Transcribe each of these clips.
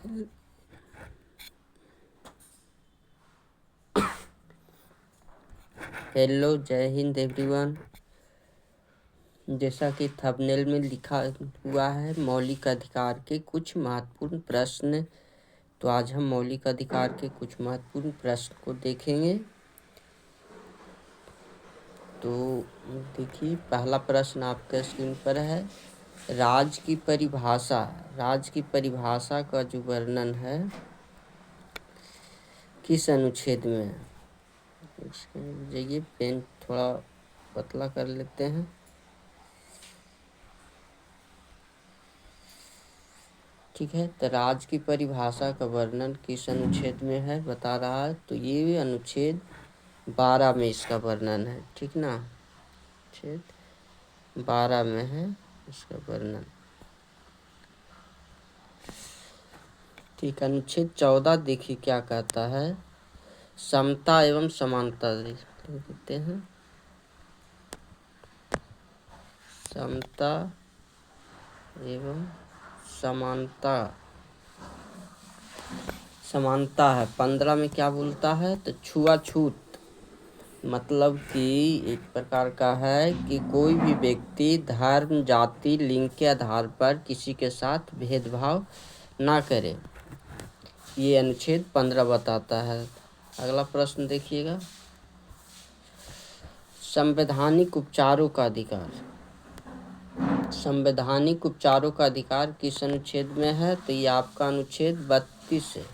Hello, जय Hind everyone. जैसा कि थंबनेल में लिखा हुआ है, मौलिक अधिकार के कुछ महत्वपूर्ण प्रश्न। तो आज हम मौलिक अधिकार के कुछ महत्वपूर्ण प्रश्न को देखेंगे। तो देखिए, पहला प्रश्न आपके स्क्रीन पर है। राज्य की परिभाषा का जो वर्णन है किस अनुच्छेद में है? जाइए, पेन थोड़ा पतला कर लेते हैं। ठीक है, तो राज्य की परिभाषा का वर्णन किस अनुच्छेद में है बता रहा है। तो ये अनुच्छेद 12 में इसका वर्णन है। ठीक ना, अनुच्छेद 12 में है इसका वर्णन। ठीक, अनुच्छेद 14 देखिए क्या कहता है। समता एवं समानता देते हैं। समता एवं समानता है। 15 में क्या बोलता है? तो छुआछूत, मतलब कि एक प्रकार का है कि कोई भी व्यक्ति धर्म, जाति, लिंग के आधार पर किसी के साथ भेदभाव ना करे, ये अनुच्छेद 15 बताता है। अगला प्रश्न देखिएगा। संवैधानिक उपचारों का अधिकार। संवैधानिक उपचारों का अधिकार किस अनुच्छेद में है? तो ये आपका अनुच्छेद 32 है।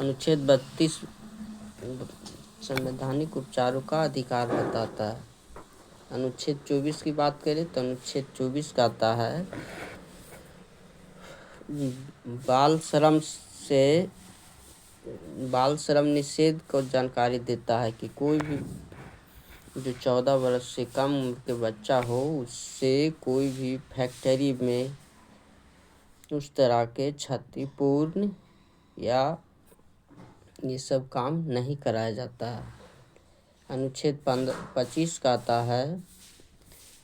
अनुच्छेद 32 संवैधानिक उपचारों का अधिकार बताता है। अनुच्छेद 24 की बात करें तो अनुच्छेद 24 कहता है बाल श्रम निषेध को जानकारी देता है कि कोई भी जो 14 वर्ष से कम उम्र के बच्चा हो, उससे कोई भी फैक्ट्री में उस तरह के क्षतिपूर्ण या ये सब काम नहीं कराया जाता है। अनुच्छेद 25 कहता है,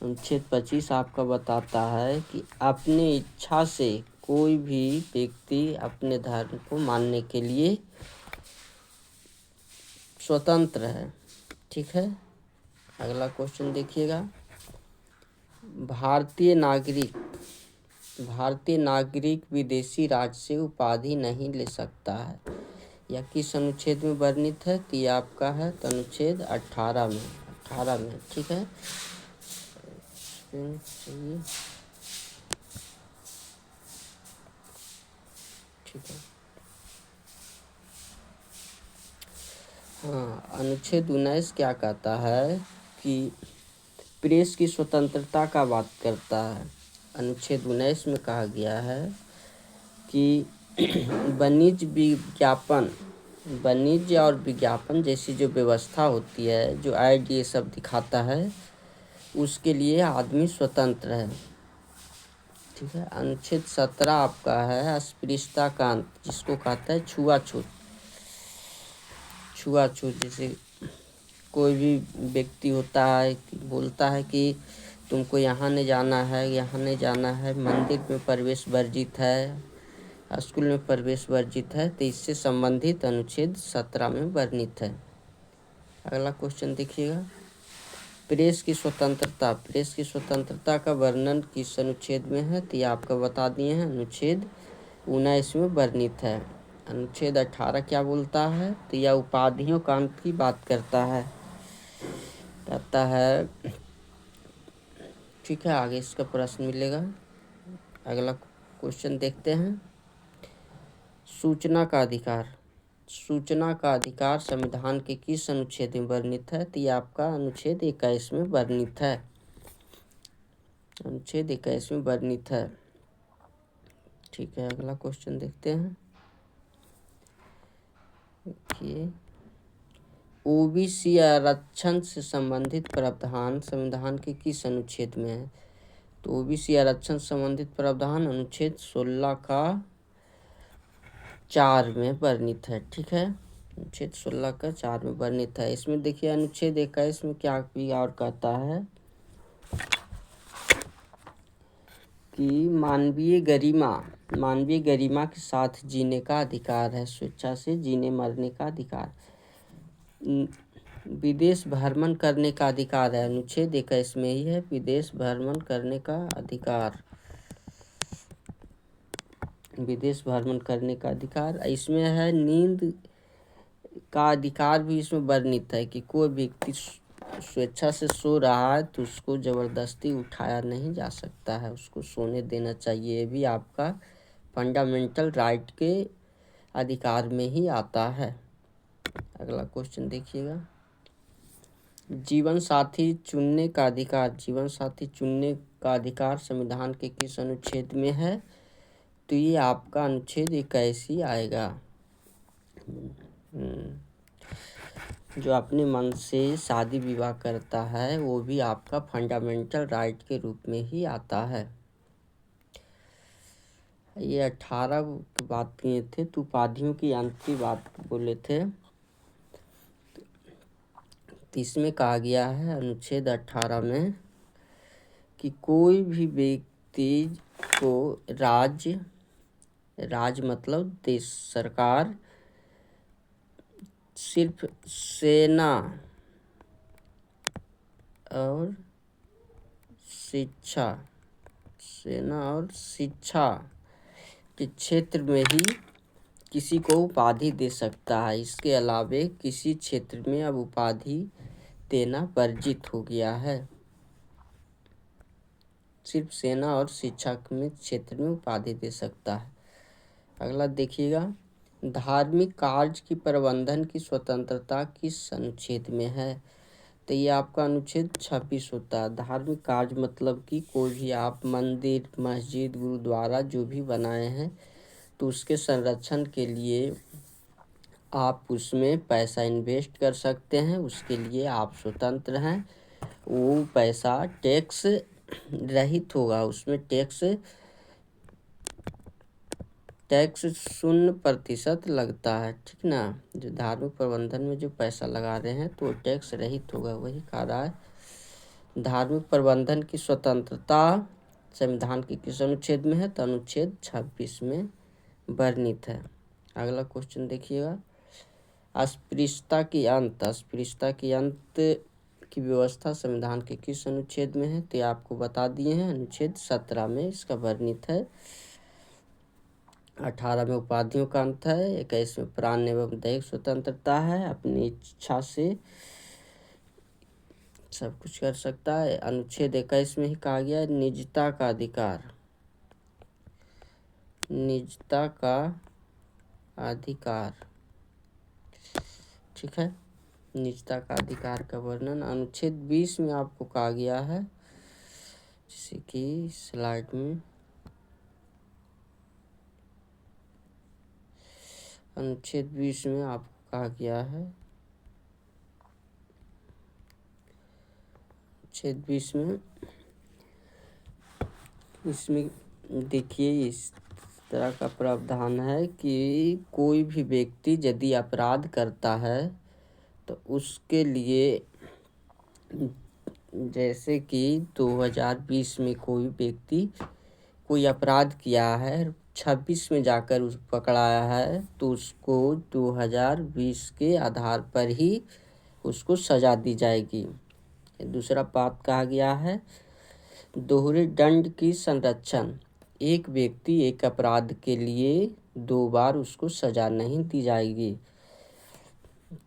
अनुच्छेद 25 आपका बताता है कि अपनी इच्छा से कोई भी व्यक्ति अपने धर्म को मानने के लिए स्वतंत्र है। ठीक है, अगला क्वेश्चन देखिएगा। भारतीय नागरिक विदेशी राज्य से उपाधि नहीं ले सकता है। यह किस अनुच्छेद में वर्णित है? तो यह आपका है तो अनुच्छेद 18 में। ठीक है, ठीक है। हाँ, अनुच्छेद 19 क्या कहता है कि प्रेस की स्वतंत्रता का बात करता है। अनुच्छेद 19 में कहा गया है कि वाणिज्य और विज्ञापन जैसी जो व्यवस्था होती है, जो ऐड ये सब दिखाता है, उसके लिए आदमी स्वतंत्र है। ठीक है, अनुच्छेद 17 आपका है अस्पृश्यता का अंत, जिसको कहता है छुआछूत। जैसे कोई भी व्यक्ति होता है, बोलता है कि तुमको यहाँ नहीं जाना है, मंदिर में प्रवेश वर्जित है, स्कूल में प्रवेश वर्जित है, तो इससे संबंधित अनुच्छेद 17 में वर्णित है। अगला क्वेश्चन देखिएगा। प्रेस की स्वतंत्रता का वर्णन किस अनुच्छेद में है? तो ये आपका बता दिए हैं, अनुच्छेद 19 में वर्णित है। अनुच्छेद 18 क्या बोलता है? तो यह उपाधियों का अंत की बात करता है। ठीक है, आगे इसका प्रश्न मिलेगा। अगला क्वेश्चन देखते हैं। सूचना का अधिकार संविधान के किस अनुच्छेद में वर्णित है? तो ये आपका अनुच्छेद 21 में वर्णित है। अनुच्छेद 21 में वर्णित है। ठीक है, अगला क्वेश्चन देखते हैं। देखिए, ओबीसी आरक्षण से संबंधित प्रावधान संविधान के किस अनुच्छेद में है? तो ओबीसी आरक्षण संबंधित प्रावधान अनुच्छेद 16 का 4 में वर्णित है। ठीक है, अनुच्छेद 16 का 4 में वर्णित है। इसमें देखिए, अनुच्छेद 21 में क्या भी और कहता है कि मानवीय गरिमा के साथ जीने का अधिकार है, स्वेच्छा से जीने मरने का अधिकार। विदेश भ्रमण करने का अधिकार है, अनुच्छेद 21 में ही है, विदेश भ्रमण करने का अधिकार। विदेश भ्रमण करने का अधिकार इसमें है। नींद का अधिकार भी इसमें वर्णित है कि कोई व्यक्ति स्वेच्छा से सो रहा है तो उसको ज़बरदस्ती उठाया नहीं जा सकता है, उसको सोने देना चाहिए। ये भी आपका फंडामेंटल राइट के अधिकार में ही आता है। अगला क्वेश्चन देखिएगा, जीवन साथी चुनने का अधिकार। जीवन साथी चुनने का अधिकार संविधान के किस अनुच्छेद में है? तो ये आपका अनुच्छेद 21 ही आएगा। जो अपने मन से शादी विवाह करता है वो भी आपका फंडामेंटल राइट के रूप में ही आता है। ये 18 की बात किए थे, तो उपाधियों की अंत की बात बोले थे। तो इसमें कहा गया है अनुच्छेद 18 में कि कोई भी व्यक्ति को राज मतलब देश, सरकार सिर्फ सेना और शिक्षा के क्षेत्र में ही किसी को उपाधि दे सकता है। इसके अलावे किसी क्षेत्र में अब उपाधि देना वर्जित हो गया है। सिर्फ सेना और शिक्षा में क्षेत्र में उपाधि दे सकता है। अगला देखिएगा, धार्मिक कार्य की प्रबंधन की स्वतंत्रता किस अनुच्छेद में है? तो ये आपका अनुच्छेद 26 होता है। धार्मिक कार्य मतलब कि कोई भी आप मंदिर, मस्जिद, गुरुद्वारा जो भी बनाए हैं तो उसके संरक्षण के लिए आप उसमें पैसा इन्वेस्ट कर सकते हैं, उसके लिए आप स्वतंत्र हैं। वो पैसा टैक्स रहित होगा, उसमें टैक्स 0% लगता है, ठीक ना। जो धार्मिक प्रबंधन में जो पैसा लगा रहे हैं तो टैक्स रहित होगा, वही कह रहा है। धार्मिक प्रबंधन की स्वतंत्रता संविधान के किस अनुच्छेद में है? तो अनुच्छेद 26 में वर्णित है। अगला क्वेश्चन देखिएगा, अस्पृश्यता की अंत की व्यवस्था संविधान के किस अनुच्छेद में है? तो आपको बता दिए हैं, अनुच्छेद 17 में इसका वर्णित है। 18 में उपाधियों का अंत है। 21 में प्राण एवं दैहिक स्वतंत्रता है, अपनी इच्छा से सब कुछ कर सकता है। अनुच्छेद 21 में ही कहा गया है निजता का अधिकार। ठीक है, निजता का अधिकार का वर्णन अनुच्छेद 20 में आपको कहा गया है, जैसे कि स्लाइड में अनुच्छेद 20 में आपको कहा गया है, अनुच्छेद 20 में इसमें देखिए इस तरह का प्रावधान है कि कोई भी व्यक्ति यदि अपराध करता है तो उसके लिए, जैसे कि 2020 में कोई व्यक्ति कोई अपराध किया है, 26 में जाकर उस पकड़ाया है तो उसको 2020 के आधार पर ही उसको सजा दी जाएगी। दूसरा बात कहा गया है दोहरे दंड की संरक्षण। एक व्यक्ति एक अपराध के लिए 2 बार उसको सजा नहीं दी जाएगी।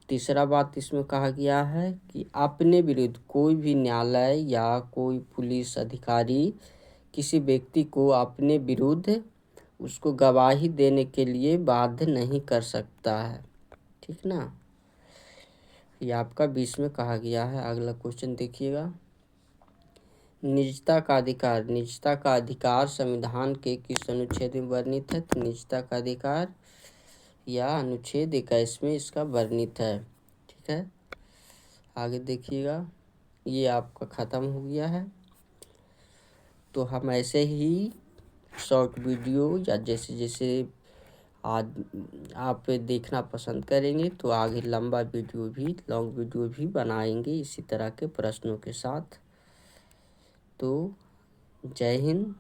तीसरा बात इसमें कहा गया है कि अपने विरुद्ध कोई भी न्यायालय या कोई पुलिस अधिकारी किसी व्यक्ति को अपने विरुद्ध उसको गवाही देने के लिए बाध्य नहीं कर सकता है, ठीक ना। ये आपका 20 में कहा गया है। अगला क्वेश्चन देखिएगा, निजता का अधिकार संविधान के किस अनुच्छेद में वर्णित है? तो निजता का अधिकार या अनुच्छेद 21 में इसका वर्णित है, ठीक है। आगे देखिएगा, ये आपका ख़त्म हो गया है। तो हम ऐसे ही शॉर्ट वीडियो या जैसे जैसे आज आप देखना पसंद करेंगे तो आगे लंग वीडियो भी बनाएंगे इसी तरह के प्रश्नों के साथ। तो जय हिंद।